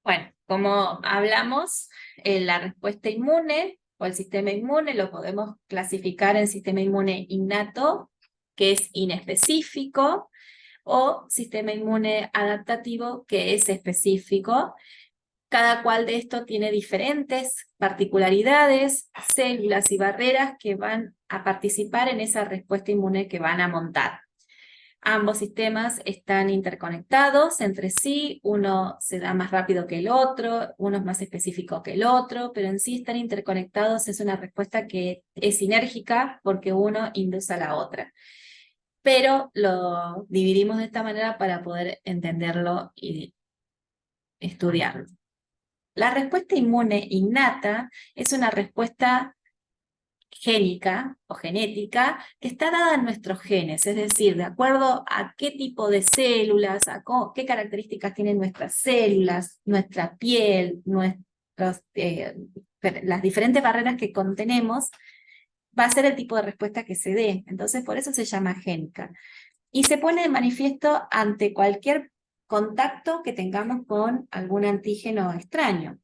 Bueno, como hablamos, la respuesta inmune o el sistema inmune lo podemos clasificar en sistema inmune innato, que es inespecífico, o sistema inmune adaptativo, que es específico. Cada cual de estos tiene diferentes particularidades, células y barreras que van a participar en esa respuesta inmune que van a montar. Ambos sistemas están interconectados entre sí, uno se da más rápido que el otro, uno es más específico que el otro, pero en sí están interconectados, es una respuesta que es sinérgica porque uno induce a la otra. Pero lo dividimos de esta manera para poder entenderlo y estudiarlo. La respuesta inmune innata es una respuesta génica o genética que está dada en nuestros genes, es decir, de acuerdo a qué tipo de células, qué características tienen nuestras células, nuestra piel, las diferentes barreras que contenemos, va a ser el tipo de respuesta que se dé. Entonces, por eso se llama génica. Y se pone de manifiesto ante cualquier contacto que tengamos con algún antígeno extraño.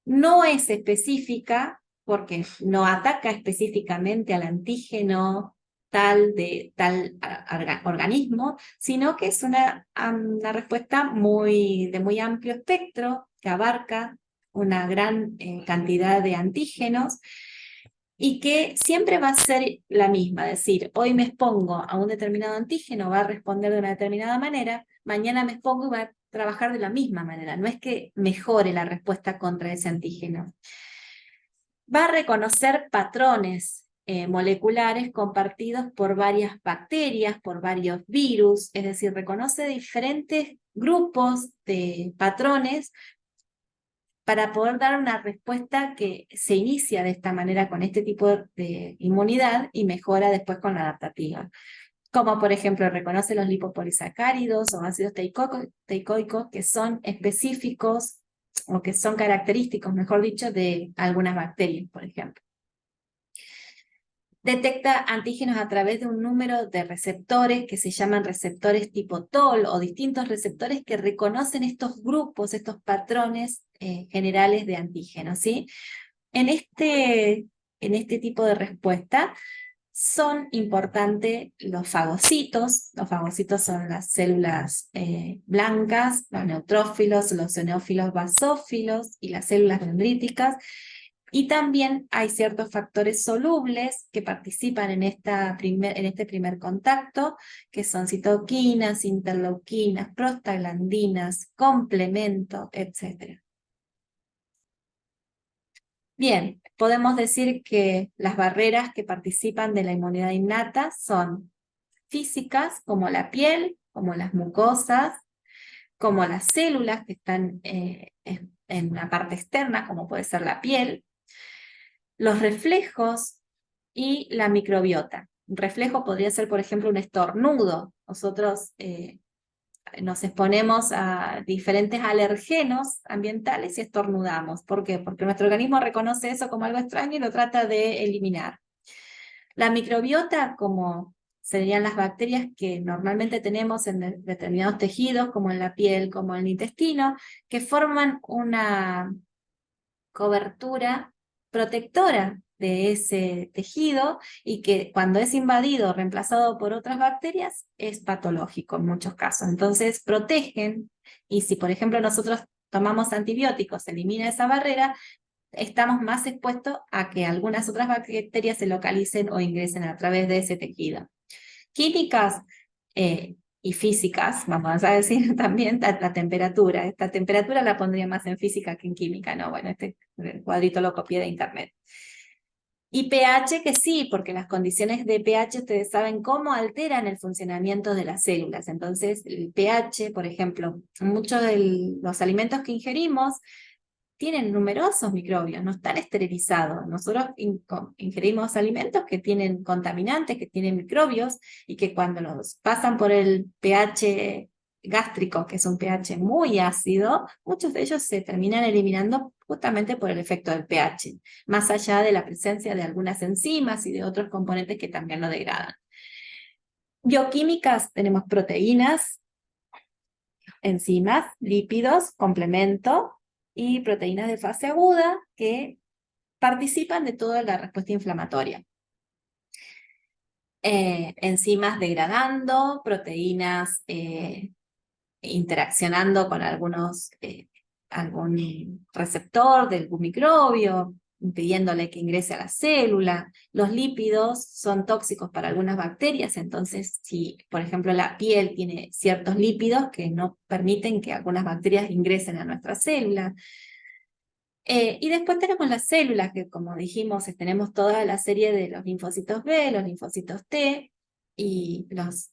No es específica porque no ataca específicamente al antígeno de tal organismo, sino que es una respuesta de muy amplio espectro que abarca una gran cantidad de antígenos y que siempre va a ser la misma, es decir, hoy me expongo a un determinado antígeno, va a responder de una determinada manera, mañana me expongo y va a trabajar de la misma manera, no es que mejore la respuesta contra ese antígeno. Va a reconocer patrones moleculares compartidos por varias bacterias, por varios virus, es decir, reconoce diferentes grupos de patrones para poder dar una respuesta que se inicia de esta manera con este tipo de inmunidad y mejora después con la adaptativa. Como por ejemplo reconoce los lipopolisacáridos o ácidos teicoicos que son específicos o que son característicos, mejor dicho, de algunas bacterias, por ejemplo. Detecta antígenos a través de un número de receptores que se llaman receptores tipo TOL o distintos receptores que reconocen estos grupos, estos patrones generales de antígenos, ¿sí? En este tipo de respuesta son importantes los fagocitos son las células blancas, los neutrófilos, los eosinofilos basófilos y las células dendríticas. Y también hay ciertos factores solubles que participan en este primer contacto, que son citoquinas, interleuquinas, prostaglandinas, complemento, etc. Bien, podemos decir que las barreras que participan de la inmunidad innata son físicas, como la piel, como las mucosas, como las células que están en la parte externa, como puede ser la piel, los reflejos y la microbiota. Un reflejo podría ser, por ejemplo, un estornudo. Nosotros nos exponemos a diferentes alergenos ambientales y estornudamos. ¿Por qué? Porque nuestro organismo reconoce eso como algo extraño y lo trata de eliminar. La microbiota, como serían las bacterias que normalmente tenemos en determinados tejidos, como en la piel, como en el intestino, que forman una cobertura protectora de ese tejido y que cuando es invadido o reemplazado por otras bacterias es patológico en muchos casos. Entonces protegen y si por ejemplo nosotros tomamos antibióticos, se elimina esa barrera, estamos más expuestos a que algunas otras bacterias se localicen o ingresen a través de ese tejido. Químicas y físicas, vamos a decir también la temperatura. Esta temperatura la pondría más en física que en química, ¿no? Bueno, este cuadrito lo copié de internet. Y pH que sí, porque las condiciones de pH ustedes saben cómo alteran el funcionamiento de las células. Entonces, el pH, por ejemplo, muchos de los alimentos que ingerimos tienen numerosos microbios, no están esterilizados. Nosotros ingerimos alimentos que tienen contaminantes, que tienen microbios, y que cuando los pasan por el pH gástrico, que es un pH muy ácido, muchos de ellos se terminan eliminando justamente por el efecto del pH, más allá de la presencia de algunas enzimas y de otros componentes que también lo degradan. Bioquímicas, tenemos proteínas, enzimas, lípidos, complemento y proteínas de fase aguda que participan de toda la respuesta inflamatoria. Enzimas degradando, proteínas interaccionando con algún receptor de algún microbio, impidiéndole que ingrese a la célula. Los lípidos son tóxicos para algunas bacterias, entonces si, por ejemplo, la piel tiene ciertos lípidos que no permiten que algunas bacterias ingresen a nuestra célula. Y después tenemos las células, que como dijimos, tenemos toda la serie de los linfocitos B, los linfocitos T y los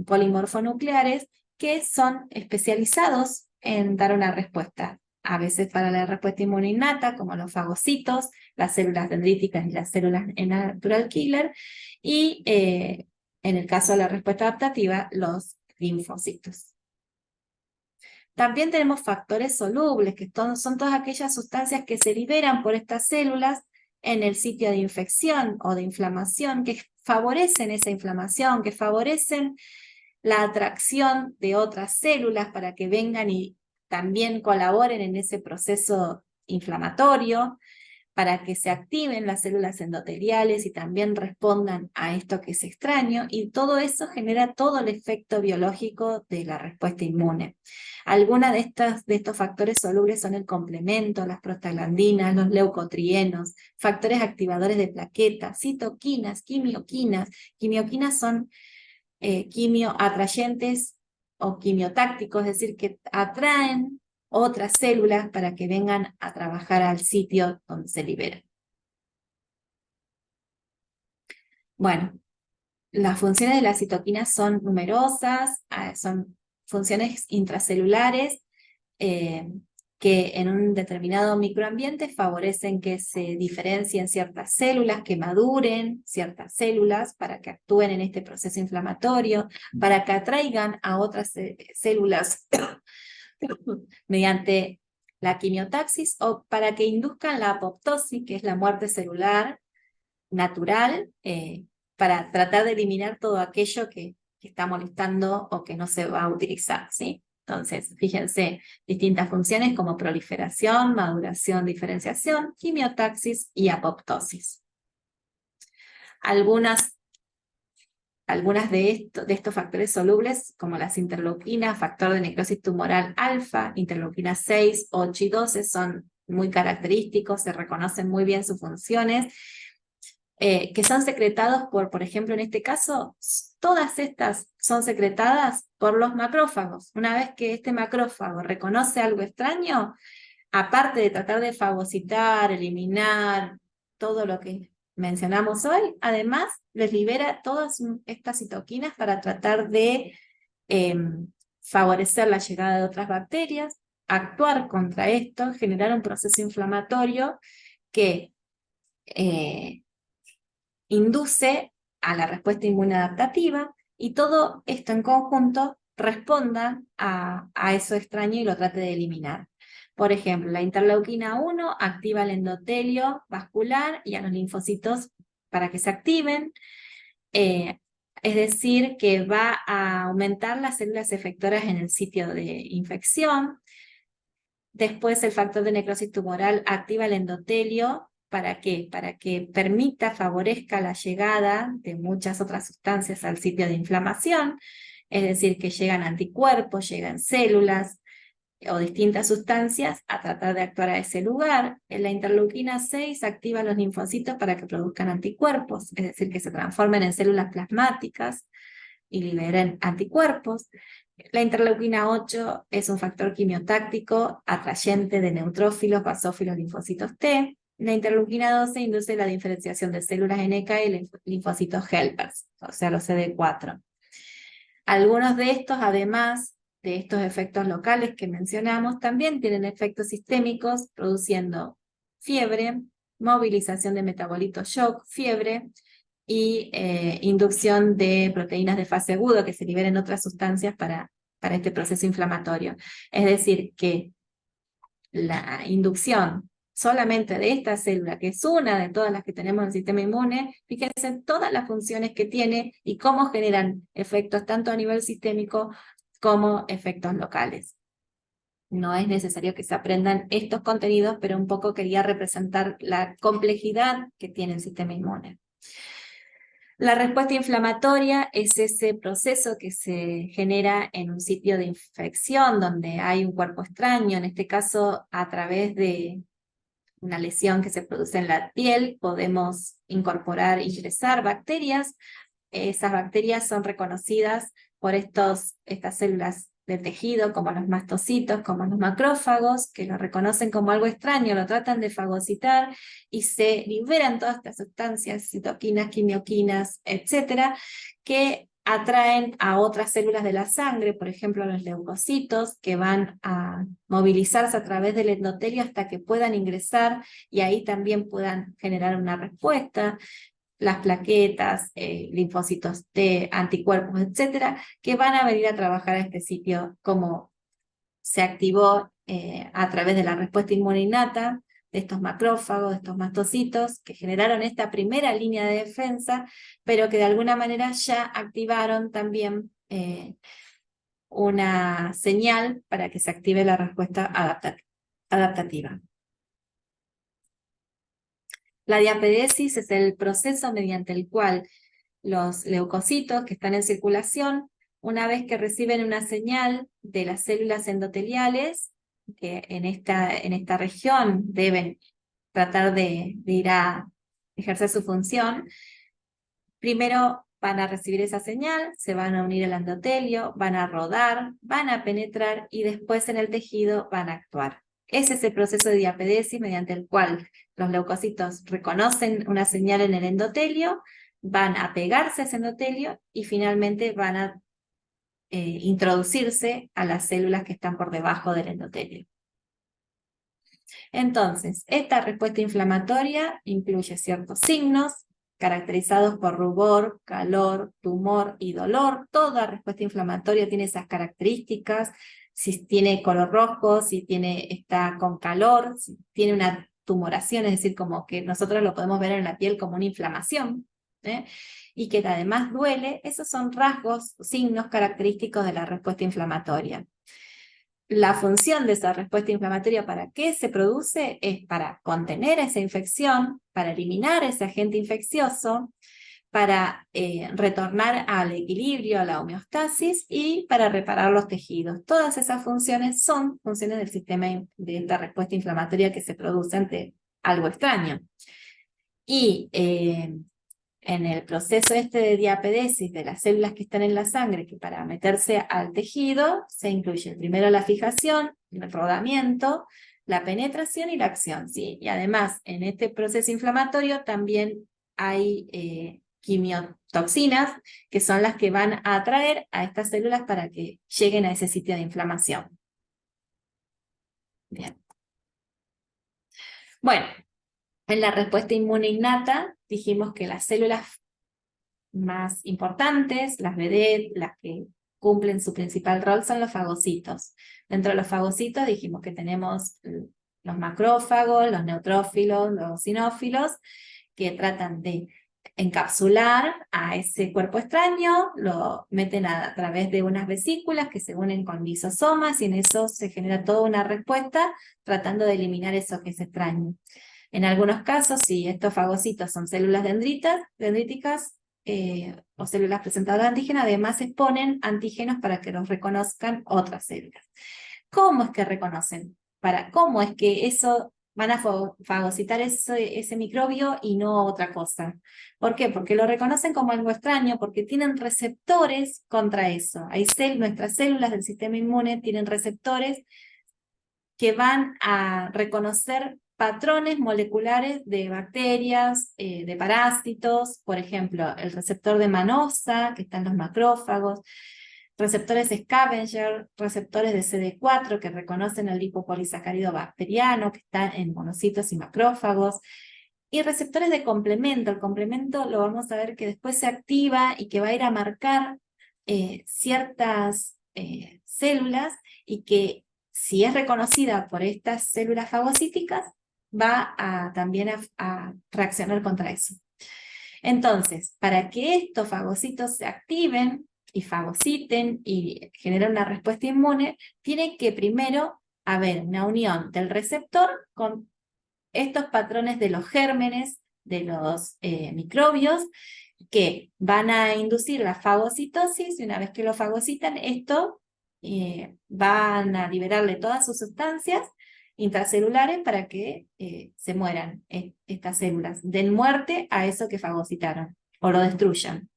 polimorfonucleares, que son especializados en dar una respuesta, a veces para la respuesta inmune innata, como los fagocitos, las células dendríticas y las células natural killer, y en el caso de la respuesta adaptativa, los linfocitos. También tenemos factores solubles, que son todas aquellas sustancias que se liberan por estas células en el sitio de infección o de inflamación, que favorecen esa inflamación, que favorecen la atracción de otras células para que vengan y también colaboren en ese proceso inflamatorio, para que se activen las células endoteliales y también respondan a esto que es extraño, y todo eso genera todo el efecto biológico de la respuesta inmune. Algunas de estos factores solubles son el complemento, las prostaglandinas, los leucotrienos, factores activadores de plaquetas, citoquinas, quimioquinas. Quimioquinas son quimioatrayentes o quimiotácticos, es decir, que atraen otras células para que vengan a trabajar al sitio donde se liberan. Bueno, las funciones de las citoquinas son numerosas, son funciones intracelulares que en un determinado microambiente favorecen que se diferencien ciertas células, que maduren ciertas células para que actúen en este proceso inflamatorio, para que atraigan a otras células mediante la quimiotaxis, o para que induzcan la apoptosis, que es la muerte celular natural, para tratar de eliminar todo aquello que está molestando o que no se va a utilizar, ¿sí? Entonces, fíjense, distintas funciones como proliferación, maduración, diferenciación, quimiotaxis y apoptosis. Algunas de estos factores solubles, como las interleuquinas, factor de necrosis tumoral alfa, interleuquina 6, 8 y 12, son muy característicos, se reconocen muy bien sus funciones, que son secretados por ejemplo, en este caso, todas estas son secretadas por los macrófagos. Una vez que este macrófago reconoce algo extraño, aparte de tratar de fagocitar, eliminar todo lo que mencionamos hoy, además les libera todas estas citoquinas para tratar de favorecer la llegada de otras bacterias, actuar contra esto, generar un proceso inflamatorio que induce a la respuesta inmune adaptativa, y todo esto en conjunto responda a eso extraño y lo trate de eliminar. Por ejemplo, la interleuquina 1 activa el endotelio vascular y a los linfocitos para que se activen, es decir, que va a aumentar las células efectoras en el sitio de infección. Después el factor de necrosis tumoral activa el endotelio. ¿Para qué? Para que favorezca la llegada de muchas otras sustancias al sitio de inflamación, es decir, que llegan anticuerpos, llegan células o distintas sustancias a tratar de actuar a ese lugar. En la interleuquina 6 activa los linfocitos para que produzcan anticuerpos, es decir, que se transformen en células plasmáticas y liberen anticuerpos. La interleuquina 8 es un factor quimiotáctico atrayente de neutrófilos, basófilos, linfocitos T. La interleuquina 12 induce la diferenciación de células NK y linfocitos helpers, o sea, los CD4. Algunos de estos, además de estos efectos locales que mencionamos, también tienen efectos sistémicos, produciendo fiebre, movilización de metabolitos shock, fiebre, y inducción de proteínas de fase aguda que se liberen otras sustancias para este proceso inflamatorio. Es decir, que la inducción solamente de esta célula, que es una de todas las que tenemos en el sistema inmune, fíjense en todas las funciones que tiene y cómo generan efectos tanto a nivel sistémico como efectos locales. No es necesario que se aprendan estos contenidos, pero un poco quería representar la complejidad que tiene el sistema inmune. La respuesta inflamatoria es ese proceso que se genera en un sitio de infección donde hay un cuerpo extraño, en este caso a través de una lesión que se produce en la piel, podemos incorporar, ingresar bacterias. Esas bacterias son reconocidas por estas células de tejido, como los mastocitos, como los macrófagos, que lo reconocen como algo extraño, lo tratan de fagocitar y se liberan todas estas sustancias, citoquinas, quimioquinas, etcétera, que atraen a otras células de la sangre, por ejemplo los leucocitos, que van a movilizarse a través del endotelio hasta que puedan ingresar y ahí también puedan generar una respuesta. Las plaquetas, linfocitos T, anticuerpos, etcétera, que van a venir a trabajar a este sitio como se activó a través de la respuesta inmune innata de estos macrófagos, de estos mastocitos, que generaron esta primera línea de defensa, pero que de alguna manera ya activaron también una señal para que se active la respuesta adaptativa. La diapedesis es el proceso mediante el cual los leucocitos que están en circulación, una vez que reciben una señal de las células endoteliales, que en esta región deben tratar de ir a ejercer su función, primero van a recibir esa señal, se van a unir al endotelio, van a rodar, van a penetrar y después en el tejido van a actuar. Ese es el proceso de diapedesis mediante el cual los leucocitos reconocen una señal en el endotelio, van a pegarse a ese endotelio y finalmente van a introducirse a las células que están por debajo del endotelio. Entonces, esta respuesta inflamatoria incluye ciertos signos caracterizados por rubor, calor, tumor y dolor. Toda respuesta inflamatoria tiene esas características. Si tiene color rojo, si está con calor, si tiene una tumoración, es decir, como que nosotros lo podemos ver en la piel como una inflamación, y que además duele, esos son rasgos, signos característicos de la respuesta inflamatoria. La función de esa respuesta inflamatoria, ¿para qué se produce? Es para contener esa infección, para eliminar ese agente infeccioso, para retornar al equilibrio, a la homeostasis y para reparar los tejidos. Todas esas funciones son funciones del sistema de esta respuesta inflamatoria que se produce ante algo extraño. Y en el proceso de diapedesis de las células que están en la sangre, que para meterse al tejido se incluye primero la fijación, el rodamiento, la penetración y la acción, ¿sí? Y además en este proceso inflamatorio también hay quimiotoxinas, que son las que van a atraer a estas células para que lleguen a ese sitio de inflamación. Bien. Bueno, en la respuesta inmune innata dijimos que las células más importantes, las vedettes, las que cumplen su principal rol, son los fagocitos. Dentro de los fagocitos dijimos que tenemos los macrófagos, los neutrófilos, los eosinófilos, que tratan de encapsular a ese cuerpo extraño, lo meten a través de unas vesículas que se unen con lisosomas y en eso se genera toda una respuesta tratando de eliminar eso que es extraño. En algunos casos, si estos fagocitos son células dendríticas o células presentadoras de antígeno, además exponen antígenos para que los reconozcan otras células. ¿Cómo es que reconocen? ¿Cómo es que eso van a fagocitar ese microbio y no otra cosa? ¿Por qué? Porque lo reconocen como algo extraño, porque tienen receptores contra eso. Nuestras células del sistema inmune tienen receptores que van a reconocer patrones moleculares de bacterias, de parásitos, por ejemplo, el receptor de manosa, que está en los macrófagos, receptores scavenger, receptores de CD4 que reconocen el lipopolisacárido bacteriano, que está en monocitos y macrófagos, y receptores de complemento. El complemento lo vamos a ver que después se activa y que va a ir a marcar ciertas células y que si es reconocida por estas células fagocíticas, va también a reaccionar contra eso. Entonces, para que estos fagocitos se activen y fagociten y generen una respuesta inmune, tienen que primero haber una unión del receptor con estos patrones de los gérmenes, de los microbios, que van a inducir la fagocitosis, y una vez que lo fagocitan, esto van a liberarle todas sus sustancias intracelulares para que se mueran estas células, den muerte a eso que fagocitaron, o lo destruyan.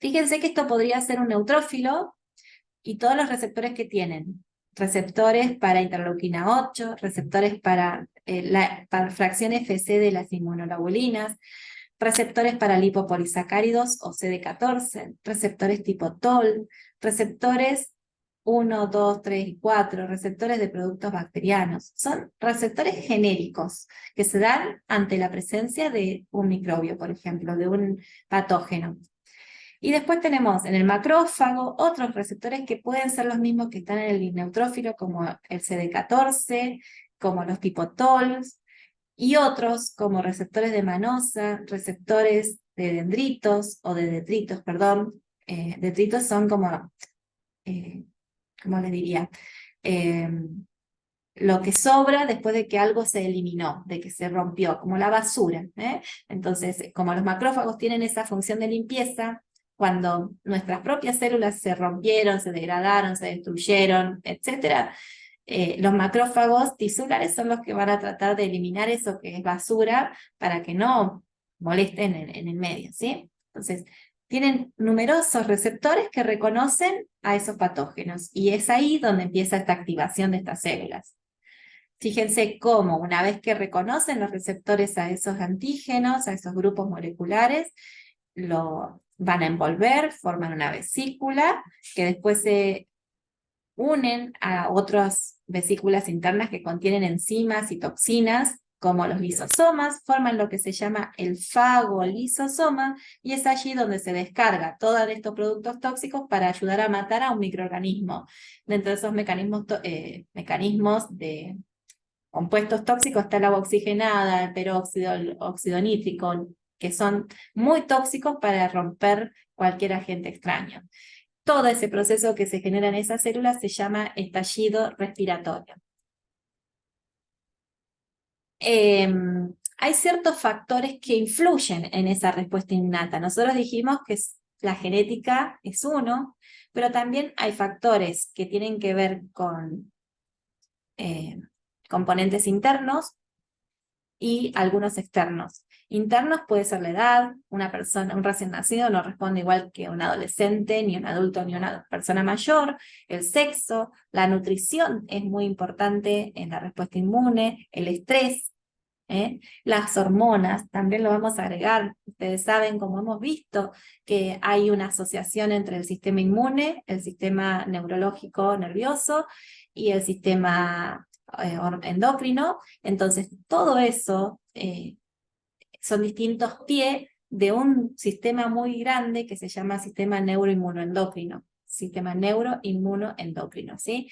Fíjense que esto podría ser un neutrófilo, y todos los receptores que tienen, receptores para interleuquina 8, receptores para fracción Fc de las inmunoglobulinas, receptores para lipopolisacáridos o CD14, receptores tipo TOL, receptores 1, 2, 3 y 4, receptores de productos bacterianos. Son receptores genéricos que se dan ante la presencia de un microbio, por ejemplo, de un patógeno. Y después tenemos en el macrófago otros receptores que pueden ser los mismos que están en el neutrófilo, como el CD14, como los tipo TOLs, y otros como receptores de manosa, receptores de dendritos, o de detritos, perdón. Detritos son como, ¿cómo les diría? Lo que sobra después de que algo se eliminó, de que se rompió, como la basura. Entonces, como los macrófagos tienen esa función de limpieza, cuando nuestras propias células se rompieron, se degradaron, se destruyeron, etc., los macrófagos tisulares son los que van a tratar de eliminar eso que es basura para que no molesten en el medio, ¿sí? Entonces, tienen numerosos receptores que reconocen a esos patógenos, y es ahí donde empieza esta activación de estas células. Fíjense cómo una vez que reconocen los receptores a esos antígenos, a esos grupos moleculares, lo van a envolver, forman una vesícula, que después se unen a otras vesículas internas que contienen enzimas y toxinas, como los lisosomas, forman lo que se llama el fagolisosoma, y es allí donde se descarga todos estos productos tóxicos para ayudar a matar a un microorganismo. Dentro de esos mecanismos de compuestos tóxicos está el agua oxigenada, el peróxido, el óxido nítrico, que son muy tóxicos para romper cualquier agente extraño. Todo ese proceso que se genera en esas células se llama estallido respiratorio. Hay ciertos factores que influyen en esa respuesta innata. Nosotros dijimos que la genética es uno, pero también hay factores que tienen que ver con componentes internos y algunos externos. Internos puede ser la edad, una persona, un recién nacido no responde igual que un adolescente, ni un adulto, ni una persona mayor, el sexo, la nutrición es muy importante en la respuesta inmune, el estrés, las hormonas, también lo vamos a agregar. Ustedes saben, como hemos visto, que hay una asociación entre el sistema inmune, el sistema neurológico nervioso y el sistema endocrino. Entonces, todo eso son distintos pies de un sistema muy grande que se llama sistema neuroinmunoendocrino, sistema neuroinmunoendocrino, ¿sí?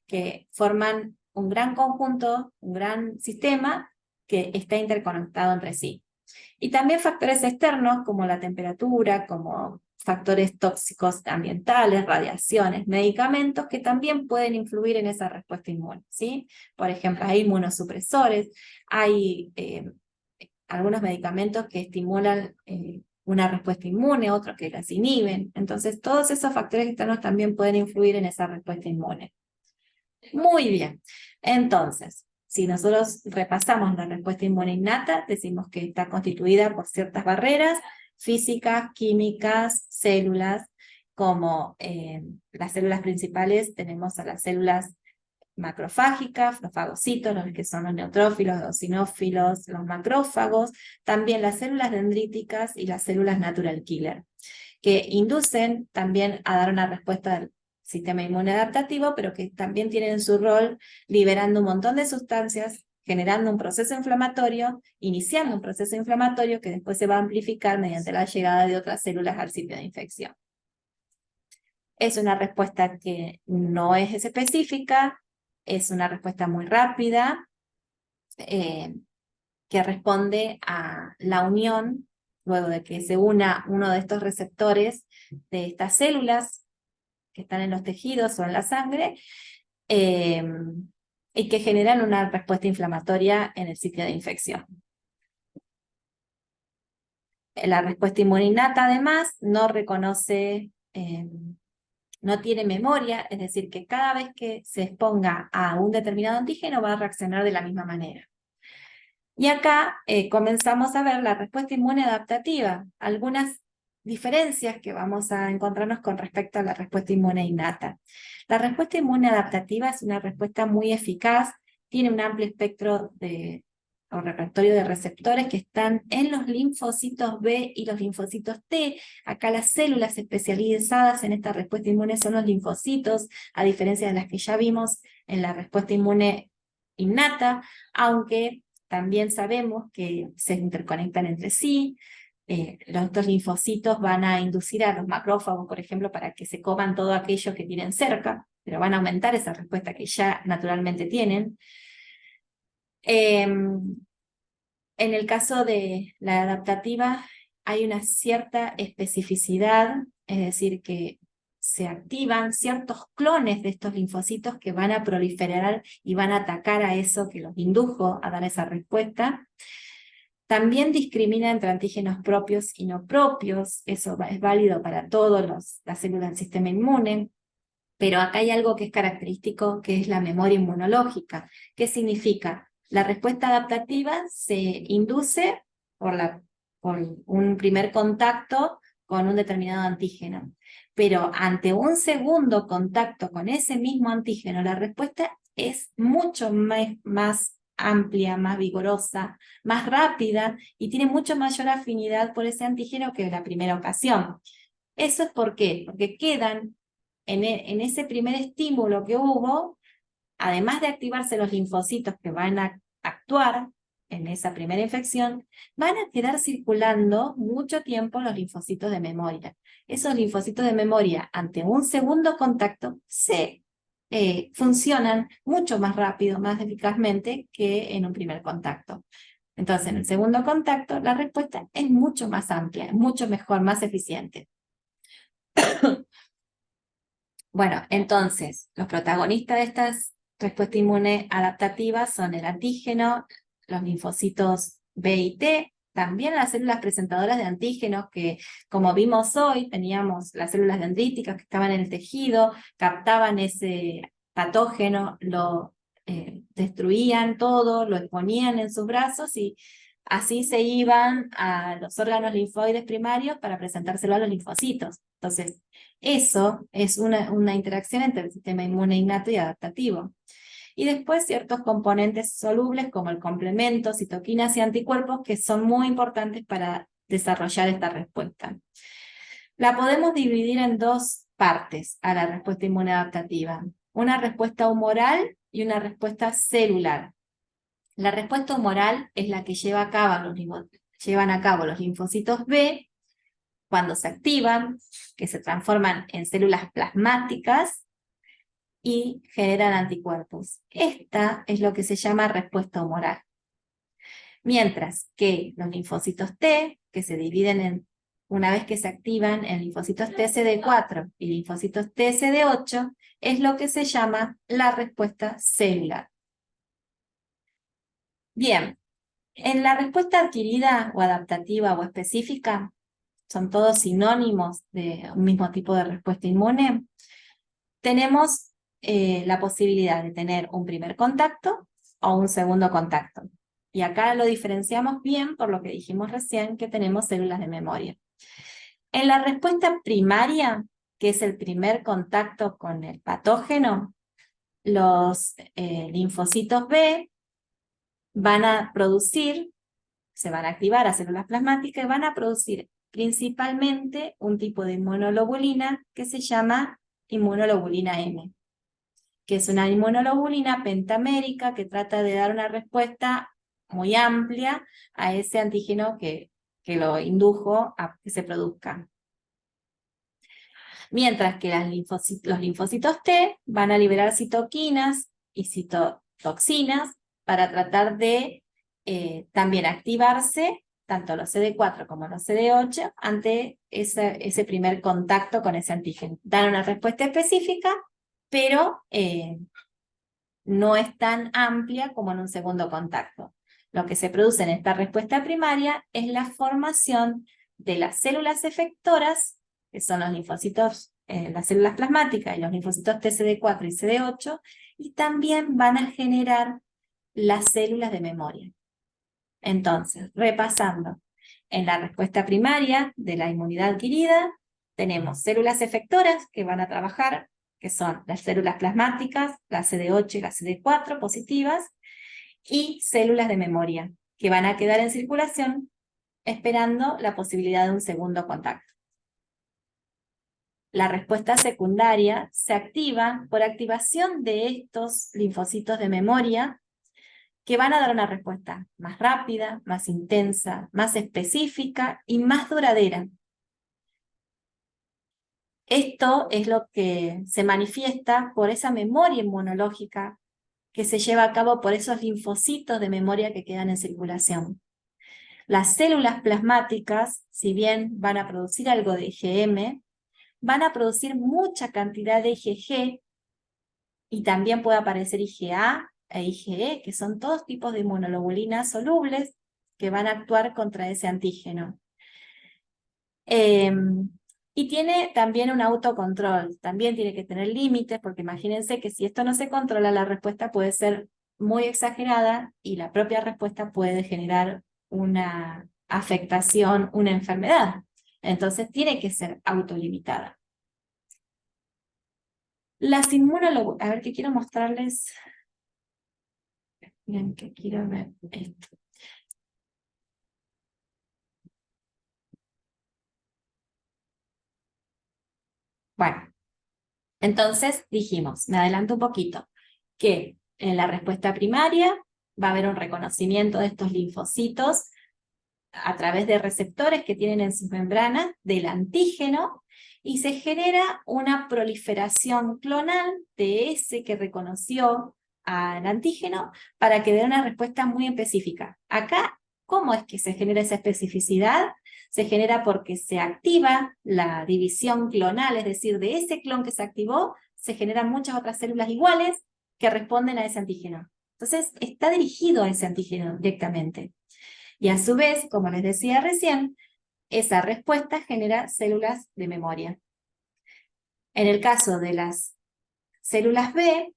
Que forman un gran conjunto, un gran sistema que está interconectado entre sí. Y también factores externos como la temperatura, como factores tóxicos ambientales, radiaciones, medicamentos que también pueden influir en esa respuesta inmune, ¿sí? Por ejemplo, hay inmunosupresores, hay algunos medicamentos que estimulan una respuesta inmune, otros que las inhiben. Entonces, todos esos factores externos también pueden influir en esa respuesta inmune. Muy bien. Entonces, si nosotros repasamos la respuesta inmune innata, decimos que está constituida por ciertas barreras físicas, químicas, células, como las células principales tenemos a las células macrofágicas, los fagocitos, los que son los neutrófilos, los eosinófilos, los macrófagos, también las células dendríticas y las células natural killer, que inducen también a dar una respuesta del sistema inmune adaptativo, pero que también tienen su rol liberando un montón de sustancias, generando un proceso inflamatorio, iniciando un proceso inflamatorio que después se va a amplificar mediante la llegada de otras células al sitio de infección. Es una respuesta que no es específica, es una respuesta muy rápida, que responde a la unión, luego de que se una uno de estos receptores de estas células que están en los tejidos o en la sangre, eh, y que generan una respuesta inflamatoria en el sitio de infección. La respuesta inmune innata, además, no reconoce, no tiene memoria, es decir, que cada vez que se exponga a un determinado antígeno va a reaccionar de la misma manera. Y acá comenzamos a ver la respuesta inmune adaptativa, algunas diferencias que vamos a encontrarnos con respecto a la respuesta inmune innata. La respuesta inmune adaptativa es una respuesta muy eficaz, tiene un amplio espectro o repertorio de receptores que están en los linfocitos B y los linfocitos T. Acá las células especializadas en esta respuesta inmune son los linfocitos, a diferencia de las que ya vimos en la respuesta inmune innata, aunque también sabemos que se interconectan entre sí. Estos linfocitos van a inducir a los macrófagos, por ejemplo, para que se coman todo aquello que tienen cerca, pero van a aumentar esa respuesta que ya naturalmente tienen. En el caso de la adaptativa, hay una cierta especificidad, es decir, que se activan ciertos clones de estos linfocitos que van a proliferar y van a atacar a eso que los indujo a dar esa respuesta. También discrimina entre antígenos propios y no propios, eso es válido para todas las células del sistema inmune, pero acá hay algo que es característico, que es la memoria inmunológica. ¿Qué significa? La respuesta adaptativa se induce por un primer contacto con un determinado antígeno, pero ante un segundo contacto con ese mismo antígeno, la respuesta es mucho más amplia, más vigorosa, más rápida y tiene mucho mayor afinidad por ese antígeno que en la primera ocasión. ¿Eso es por qué? Porque quedan en ese primer estímulo que hubo, además de activarse los linfocitos que van a actuar en esa primera infección, van a quedar circulando mucho tiempo los linfocitos de memoria. Esos linfocitos de memoria, ante un segundo contacto, funcionan mucho más rápido, más eficazmente que en un primer contacto. Entonces, en el segundo contacto, la respuesta es mucho más amplia, mucho mejor, más eficiente. Bueno, entonces, los protagonistas de estas respuestas inmunes adaptativas son el antígeno, los linfocitos B y T, también las células presentadoras de antígenos que, como vimos hoy, teníamos las células dendríticas que estaban en el tejido, captaban ese patógeno, lo destruían todo, lo exponían en sus brazos y así se iban a los órganos linfoides primarios para presentárselo a los linfocitos. Entonces, eso es una interacción entre el sistema inmune innato y adaptativo. Y después ciertos componentes solubles como el complemento, citoquinas y anticuerpos que son muy importantes para desarrollar esta respuesta. La podemos dividir en dos partes a la respuesta inmune adaptativa. Una respuesta humoral y una respuesta celular. La respuesta humoral es la que llevan a cabo los linfocitos B cuando se activan, que se transforman en células plasmáticas y generan anticuerpos. Esta es lo que se llama respuesta humoral. Mientras que los linfocitos T, que se dividen una vez que se activan en linfocitos TCD4 y linfocitos TCD8, es lo que se llama la respuesta celular. Bien, en la respuesta adquirida o adaptativa o específica, son todos sinónimos de un mismo tipo de respuesta inmune, tenemos la posibilidad de tener un primer contacto o un segundo contacto. Y acá lo diferenciamos bien por lo que dijimos recién, que tenemos células de memoria. En la respuesta primaria, que es el primer contacto con el patógeno, los linfocitos B van a producir, se van a activar a células plasmáticas y van a producir principalmente un tipo de inmunoglobulina que se llama inmunoglobulina M, que es una inmunoglobulina pentamérica que trata de dar una respuesta muy amplia a ese antígeno que lo indujo a que se produzca. Mientras que los linfocitos T van a liberar citoquinas y citotoxinas para tratar de también activarse tanto los CD4 como los CD8 ante ese primer contacto con ese antígeno. Dan una respuesta específica, pero no es tan amplia como en un segundo contacto. Lo que se produce en esta respuesta primaria es la formación de las células efectoras, que son los linfocitos, las células plasmáticas y los linfocitos TCD4 y CD8, y también van a generar las células de memoria. Entonces, repasando, en la respuesta primaria de la inmunidad adquirida, tenemos células efectoras que van a trabajar, que son las células plasmáticas, las CD8 y las CD4 positivas, y células de memoria, que van a quedar en circulación esperando la posibilidad de un segundo contacto. La respuesta secundaria se activa por activación de estos linfocitos de memoria que van a dar una respuesta más rápida, más intensa, más específica y más duradera. Esto es lo que se manifiesta por esa memoria inmunológica que se lleva a cabo por esos linfocitos de memoria que quedan en circulación. Las células plasmáticas, si bien van a producir algo de IgM, van a producir mucha cantidad de IgG y también puede aparecer IgA e IgE, que son todos tipos de inmunoglobulinas solubles que van a actuar contra ese antígeno. Y tiene también un autocontrol, también tiene que tener límites, porque imagínense que si esto no se controla, la respuesta puede ser muy exagerada y la propia respuesta puede generar una afectación, una enfermedad. Entonces tiene que ser autolimitada. Las inmunoglobulinas, a ver que quiero mostrarles, miren que quiero ver esto. Bueno, entonces dijimos, me adelanto un poquito, que en la respuesta primaria va a haber un reconocimiento de estos linfocitos a través de receptores que tienen en sus membranas del antígeno y se genera una proliferación clonal de ese que reconoció al antígeno para que dé una respuesta muy específica. Acá, ¿cómo es que se genera esa especificidad? Se genera porque se activa la división clonal, es decir, de ese clon que se activó, se generan muchas otras células iguales que responden a ese antígeno. Entonces, está dirigido a ese antígeno directamente. Y a su vez, como les decía recién, esa respuesta genera células de memoria. En el caso de las células B,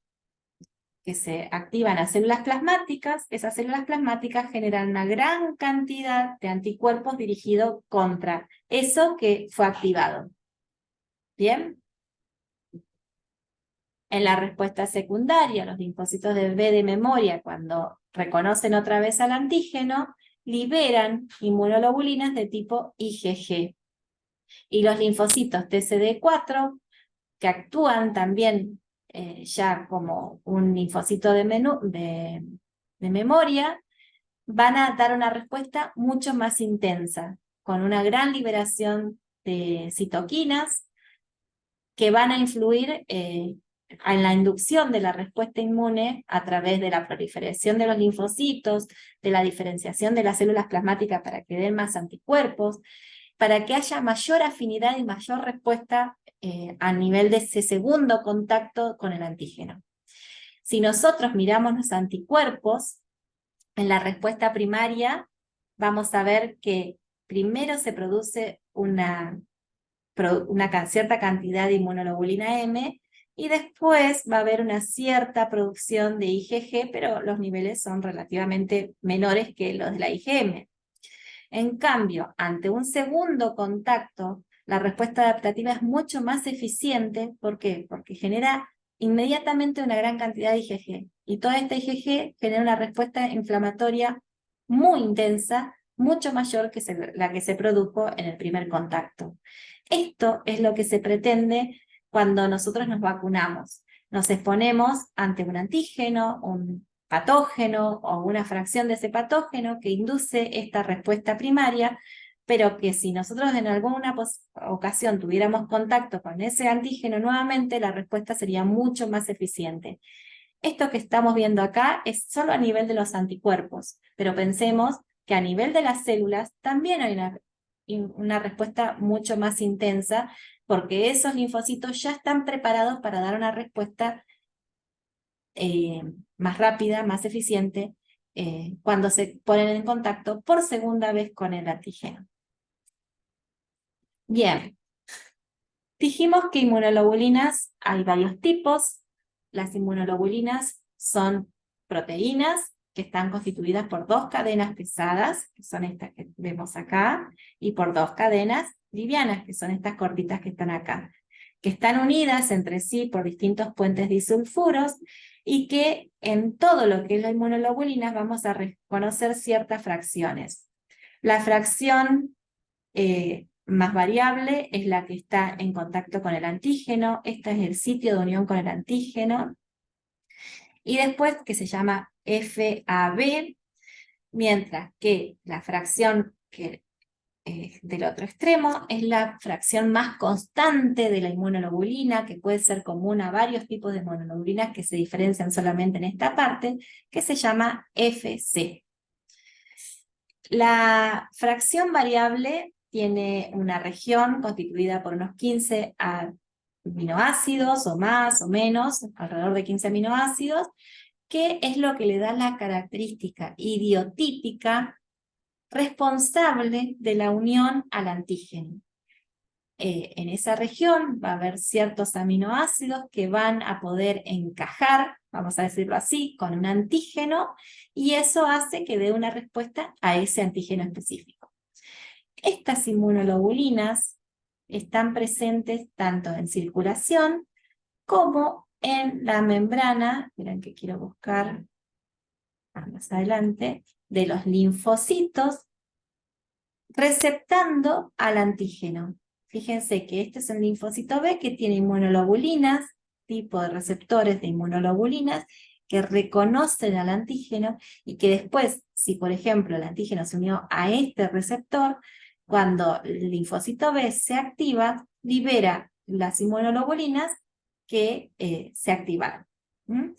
que se activan a células plasmáticas, esas células plasmáticas generan una gran cantidad de anticuerpos dirigidos contra eso que fue activado. ¿Bien? En la respuesta secundaria, los linfocitos de B de memoria, cuando reconocen otra vez al antígeno, liberan inmunoglobulinas de tipo IgG. Y los linfocitos TCD4, que actúan también ya como un linfocito de memoria, van a dar una respuesta mucho más intensa, con una gran liberación de citoquinas que van a influir en la inducción de la respuesta inmune a través de la proliferación de los linfocitos, de la diferenciación de las células plasmáticas para que den más anticuerpos, para que haya mayor afinidad y mayor respuesta a nivel de ese segundo contacto con el antígeno. Si nosotros miramos los anticuerpos, en la respuesta primaria vamos a ver que primero se produce una cierta cantidad de inmunoglobulina M, y después va a haber una cierta producción de IgG, pero los niveles son relativamente menores que los de la IgM. En cambio, ante un segundo contacto, la respuesta adaptativa es mucho más eficiente. ¿Por qué? Porque genera inmediatamente una gran cantidad de IgG. Y toda esta IgG genera una respuesta inflamatoria muy intensa, mucho mayor que la que se produjo en el primer contacto. Esto es lo que se pretende cuando nosotros nos vacunamos. Nos exponemos ante un antígeno, un patógeno o una fracción de ese patógeno que induce esta respuesta primaria, pero que si nosotros en alguna ocasión tuviéramos contacto con ese antígeno nuevamente, la respuesta sería mucho más eficiente. Esto que estamos viendo acá es solo a nivel de los anticuerpos, pero pensemos que a nivel de las células también hay una respuesta mucho más intensa, porque esos linfocitos ya están preparados para dar una respuesta más rápida, más eficiente, cuando se ponen en contacto por segunda vez con el antígeno. Bien, dijimos que inmunoglobulinas hay varios tipos. Las inmunoglobulinas son proteínas que están constituidas por dos cadenas pesadas, que son estas que vemos acá, y por dos cadenas livianas, que son estas cortitas que están acá, que están unidas entre sí por distintos puentes disulfuros, y que en todo lo que es la inmunoglobulina vamos a reconocer ciertas fracciones. La fracción más variable es la que está en contacto con el antígeno. Este es el sitio de unión con el antígeno. Y después que se llama FAB, mientras que la fracción que del otro extremo es la fracción más constante de la inmunoglobulina, que puede ser común a varios tipos de inmunoglobulinas que se diferencian solamente en esta parte, que se llama FC. La fracción variable tiene una región constituida por unos 15 aminoácidos, o más o menos, alrededor de 15 aminoácidos, que es lo que le da la característica idiotípica responsable de la unión al antígeno. En esa región va a haber ciertos aminoácidos que van a poder encajar, vamos a decirlo así, con un antígeno, y eso hace que dé una respuesta a ese antígeno específico. Estas inmunoglobulinas están presentes tanto en circulación como en la membrana, miren que quiero buscar más adelante, de los linfocitos, receptando al antígeno. Fíjense que este es un linfocito B que tiene inmunoglobulinas, tipo de receptores de inmunoglobulinas, que reconocen al antígeno y que después, si por ejemplo el antígeno se unió a este receptor, cuando el linfocito B se activa, libera las inmunoglobulinas que se activaron. ¿Mm?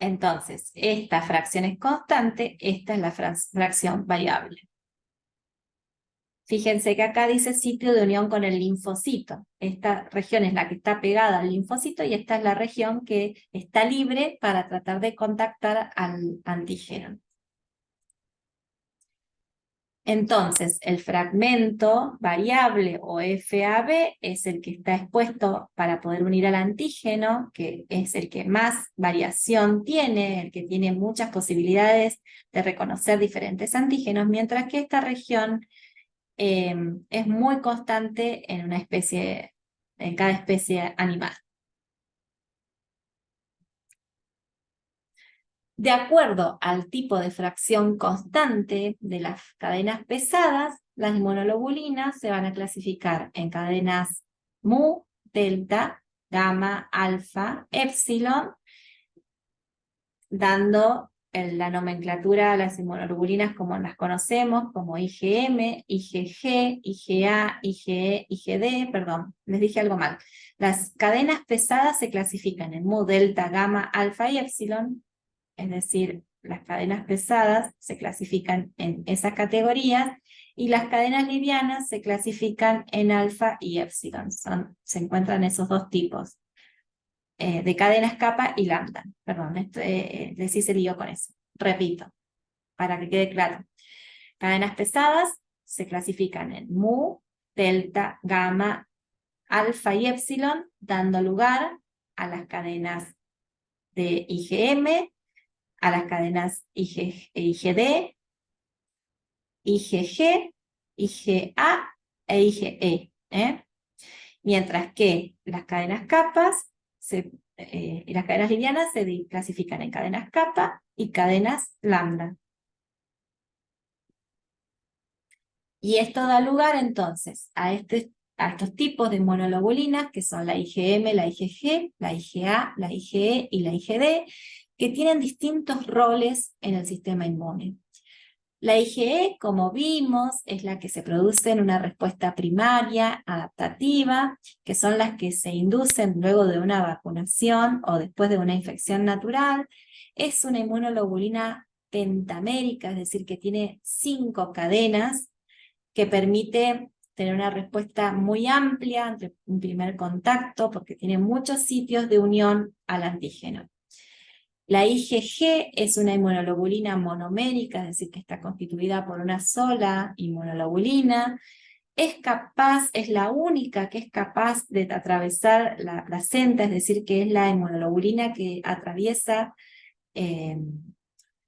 Entonces, esta fracción es constante, esta es la fracción variable. Fíjense que acá dice sitio de unión con el linfocito. Esta región es la que está pegada al linfocito y esta es la región que está libre para tratar de contactar al antígeno. Entonces, el fragmento variable o FAB es el que está expuesto para poder unir al antígeno, que es el que más variación tiene, el que tiene muchas posibilidades de reconocer diferentes antígenos, mientras que esta región es muy constante en una especie, en cada especie animal. De acuerdo al tipo de fracción constante de las cadenas pesadas, las inmunoglobulinas se van a clasificar en cadenas mu, delta, gamma, alfa, epsilon, dando la nomenclatura a las inmunoglobulinas como las conocemos, como IgM, IgG, IgA, IgE, IgD, perdón, les dije algo mal. Las cadenas pesadas se clasifican en mu, delta, gamma, alfa y epsilon, es decir, las cadenas pesadas se clasifican en esas categorías, y las cadenas livianas se clasifican en alfa y epsilon. Se encuentran esos dos tipos de cadenas kappa y lambda. Perdón, les hice lío con eso. Repito, para que quede claro. Cadenas pesadas se clasifican en mu, delta, gamma, alfa y epsilon, dando lugar a las cadenas de IgM, a las cadenas IgD, IgG, IgA e IgE. Mientras que las cadenas capas, las cadenas livianas se clasifican en cadenas kappa y cadenas lambda. Y esto da lugar entonces a estos tipos de inmunoglobulinas, que son la IgM, la IgG, la IgA, la IgE y la IgD, que tienen distintos roles en el sistema inmune. La IgE, como vimos, es la que se produce en una respuesta primaria, adaptativa, que son las que se inducen luego de una vacunación o después de una infección natural. Es una inmunoglobulina pentamérica, es decir, que tiene 5 cadenas, que permite tener una respuesta muy amplia ante un primer contacto, porque tiene muchos sitios de unión al antígeno. La IgG es una inmunoglobulina monomérica, es decir, que está constituida por una sola inmunoglobulina. Es la única que es capaz de atravesar la placenta, es decir, que es la inmunoglobulina que atraviesa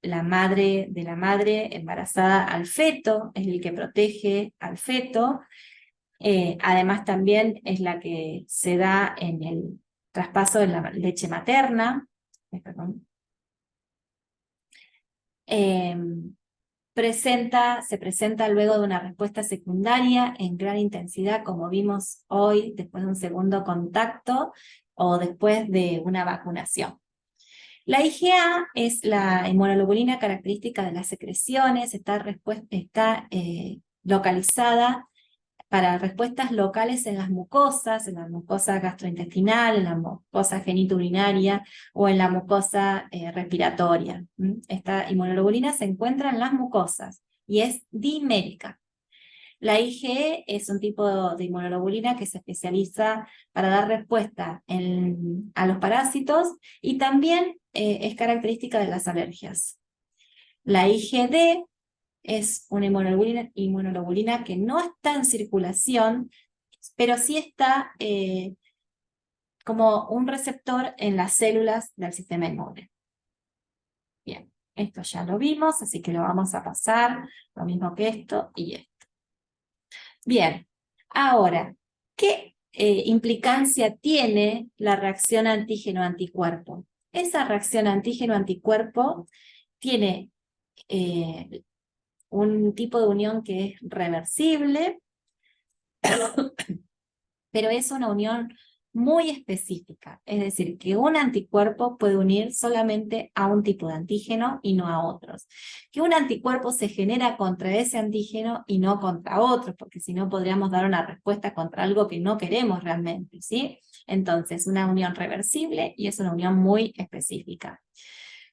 la madre embarazada al feto, es el que protege al feto. Además también es la que se da en el traspaso de la leche materna. Perdón. Se presenta luego de una respuesta secundaria en gran intensidad, como vimos hoy, después de un segundo contacto o después de una vacunación. La IgA es la inmunoglobulina característica de las secreciones, está localizada para respuestas locales en en la mucosa gastrointestinal, en la mucosa genitourinaria o en la mucosa respiratoria. Esta inmunoglobulina se encuentra en las mucosas y es dimérica. La IgE es un tipo de inmunoglobulina que se especializa para dar respuesta a los parásitos y también es característica de las alergias. La IgD es una inmunoglobulina que no está en circulación, pero sí está como un receptor en las células del sistema inmune. Bien, esto ya lo vimos, así que lo vamos a pasar, lo mismo que esto y esto. Bien, ahora, ¿qué implicancia tiene la reacción antígeno-anticuerpo? Esa reacción antígeno-anticuerpo tiene un tipo de unión que es reversible, pero es una unión muy específica, es decir, que un anticuerpo puede unir solamente a un tipo de antígeno y no a otros. Que un anticuerpo se genera contra ese antígeno y no contra otros, porque si no podríamos dar una respuesta contra algo que no queremos realmente, ¿sí? Entonces, una unión reversible y es una unión muy específica.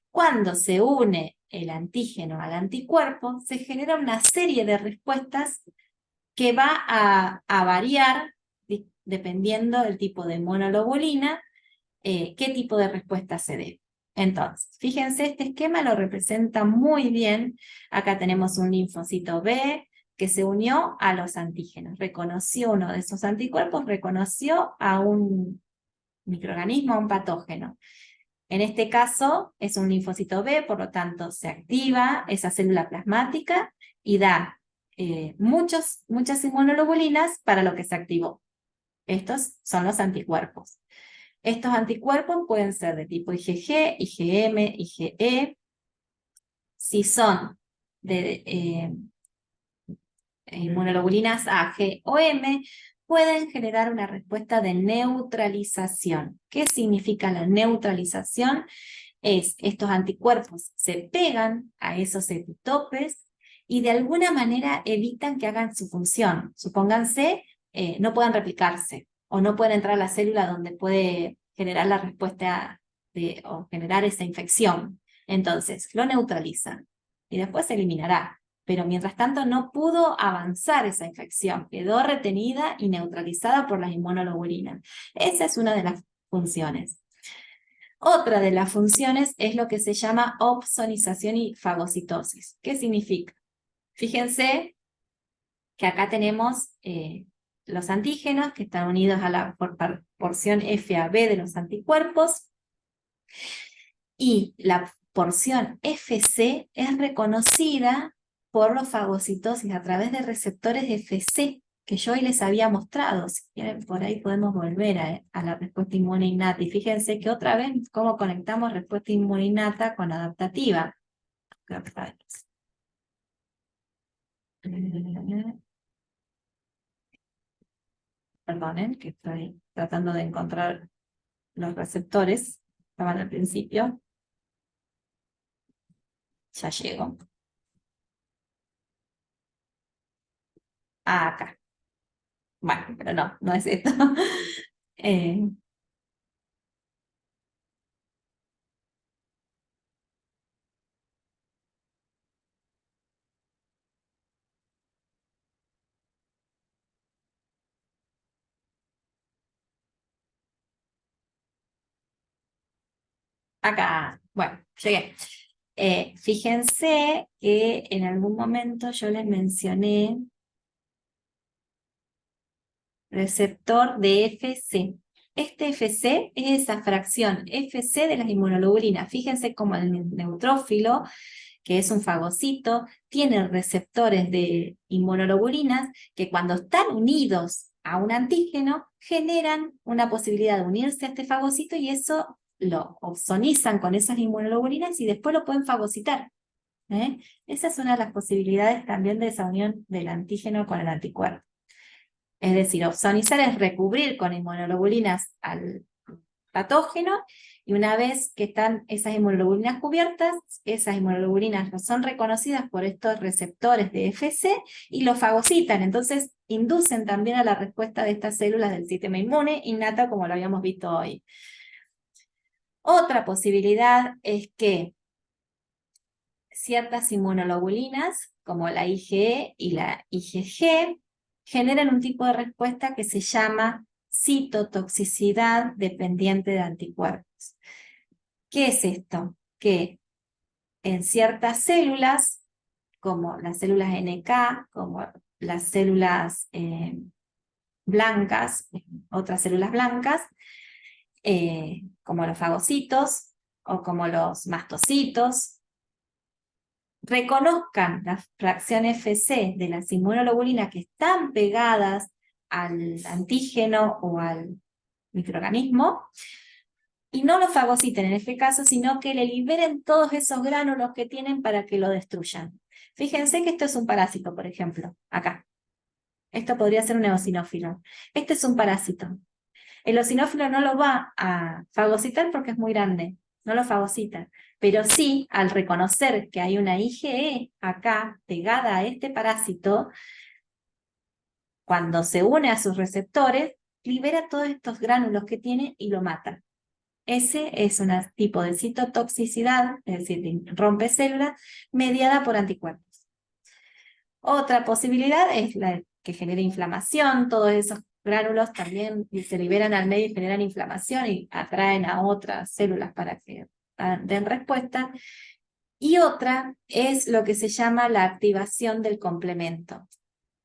Cuando se une el antígeno al anticuerpo, se genera una serie de respuestas que va a variar dependiendo del tipo de monoglobulina, qué tipo de respuesta se dé. Entonces, fíjense, este esquema lo representa muy bien. Acá tenemos un linfocito B que se unió a los antígenos, reconoció uno de esos anticuerpos, reconoció a un microorganismo, a un patógeno. En este caso es un linfocito B, por lo tanto se activa esa célula plasmática y da muchas inmunoglobulinas para lo que se activó. Estos son los anticuerpos. Estos anticuerpos pueden ser de tipo IgG, IgM, IgE. Si son de inmunoglobulinas A, G o M, pueden generar una respuesta de neutralización. ¿Qué significa la neutralización? Estos anticuerpos se pegan a esos epitopes y de alguna manera evitan que hagan su función. Supónganse, no puedan replicarse o no pueden entrar a la célula donde puede generar la respuesta o generar esa infección. Entonces, lo neutralizan y después se eliminará. Pero mientras tanto no pudo avanzar esa infección, quedó retenida y neutralizada por las inmunoglobulinas. Esa es una de las funciones. Otra de las funciones es lo que se llama opsonización y fagocitosis. ¿Qué significa? Fíjense que acá tenemos los antígenos que están unidos a la porción FAB de los anticuerpos y la porción FC es reconocida por la fagocitosis a través de receptores FC que yo hoy les había mostrado. Si quieren, por ahí podemos volver a la respuesta inmune innata. Y fíjense que otra vez cómo conectamos respuesta inmune innata con adaptativa. Perdonen, que estoy tratando de encontrar los receptores. Estaban al principio. Ya llego. Acá. Bueno, pero no, no es esto. Eh, Acá, bueno, llegué. Fíjense que en algún momento yo les mencioné receptor de FC. Este FC es esa fracción FC de las inmunoglobulinas. Fíjense como el neutrófilo, que es un fagocito, tiene receptores de inmunoglobulinas que cuando están unidos a un antígeno generan una posibilidad de unirse a este fagocito y eso lo ozonizan con esas inmunoglobulinas y después lo pueden fagocitar. Esa es una de las posibilidades también de esa unión del antígeno con el anticuerpo. Es decir, ozonizar es recubrir con inmunoglobulinas al patógeno, y una vez que están esas inmunoglobulinas cubiertas, esas inmunoglobulinas no son reconocidas por estos receptores de FC y lo fagocitan, entonces inducen también a la respuesta de estas células del sistema inmune innata, como lo habíamos visto hoy. Otra posibilidad es que ciertas inmunoglobulinas, como la IgE y la IgG, generan un tipo de respuesta que se llama citotoxicidad dependiente de anticuerpos. ¿Qué es esto? Que en ciertas células, como las células NK, como las células blancas, otras células blancas, como los fagocitos o como los mastocitos, reconozcan la fracción FC de las inmunoglobulinas que están pegadas al antígeno o al microorganismo, y no lo fagociten en este caso, sino que le liberen todos esos gránulos que tienen para que lo destruyan. Fíjense que esto es un parásito, por ejemplo, acá. Esto podría ser un eosinófilo. Este es un parásito. El eosinófilo no lo va a fagocitar porque es muy grande, no lo fagocita, pero sí, al reconocer que hay una IgE acá pegada a este parásito, cuando se une a sus receptores, libera todos estos gránulos que tiene y lo mata. Ese es un tipo de citotoxicidad, es decir, de rompecélulas, mediada por anticuerpos. Otra posibilidad es la que genera inflamación. Todos esos gránulos también se liberan al medio y generan inflamación y atraen a otras células para que den respuesta. Y otra es lo que se llama la activación del complemento.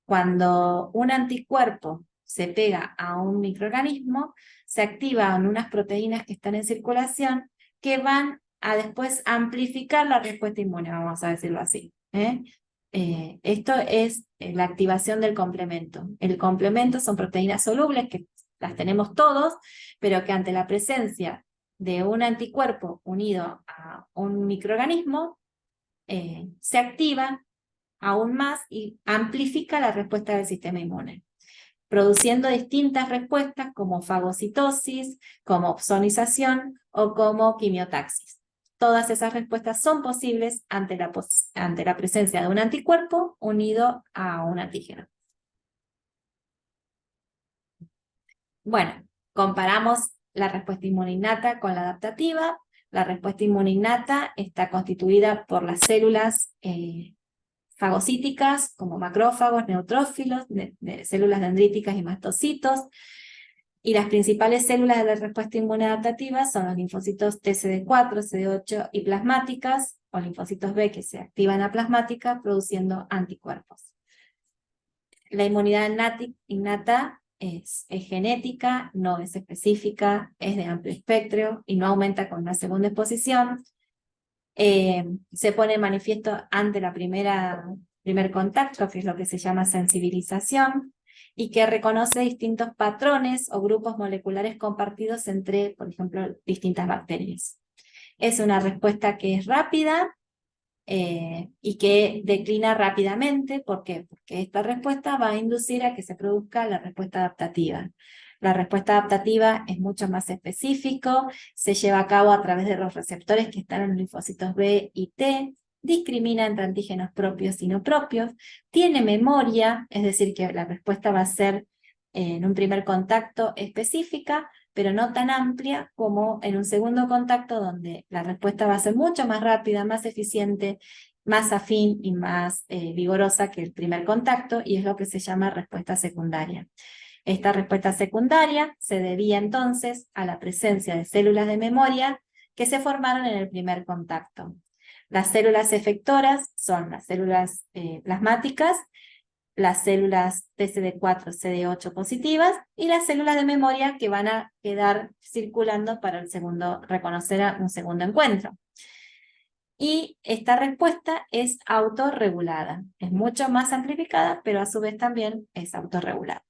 Cuando un anticuerpo se pega a un microorganismo, se activan unas proteínas que están en circulación que van a después amplificar la respuesta inmune, vamos a decirlo así. Esto es la activación del complemento. El complemento son proteínas solubles que las tenemos todos, pero que ante la presencia de un anticuerpo unido a un microorganismo, se activan aún más y amplifica la respuesta del sistema inmune, produciendo distintas respuestas como fagocitosis, como ozonización o como quimiotaxis. Todas esas respuestas son posibles ante la presencia de un anticuerpo unido a un antígeno. Bueno, comparamos la respuesta inmune innata con la adaptativa. La respuesta inmune innata está constituida por las células fagocíticas, como macrófagos, neutrófilos, de células dendríticas y mastocitos, y las principales células de la respuesta inmune adaptativa son los linfocitos TCD4, CD8 y plasmáticas, o linfocitos B que se activan a plasmática produciendo anticuerpos. La inmunidad innata es genética, no es específica, es de amplio espectro y no aumenta con una segunda exposición. Se pone en manifiesto ante la primer contacto, que es lo que se llama sensibilización, y que reconoce distintos patrones o grupos moleculares compartidos entre, por ejemplo, distintas bacterias. Es una respuesta que es rápida y que declina rápidamente. ¿Por qué? Porque esta respuesta va a inducir a que se produzca la respuesta adaptativa. La respuesta adaptativa es mucho más específico, se lleva a cabo a través de los receptores que están en los linfocitos B y T, discrimina entre antígenos propios y no propios, tiene memoria, es decir, que la respuesta va a ser en un primer contacto específica, pero no tan amplia como en un segundo contacto, donde la respuesta va a ser mucho más rápida, más eficiente, más afín y más vigorosa que el primer contacto, y es lo que se llama respuesta secundaria. Esta respuesta secundaria se debía entonces a la presencia de células de memoria que se formaron en el primer contacto. Las células efectoras son las células plasmáticas, las células TCD4, CD8 positivas y las células de memoria que van a quedar circulando para reconocer a un segundo encuentro. Y esta respuesta es autorregulada. Es mucho más amplificada, pero a su vez también es autorregulada.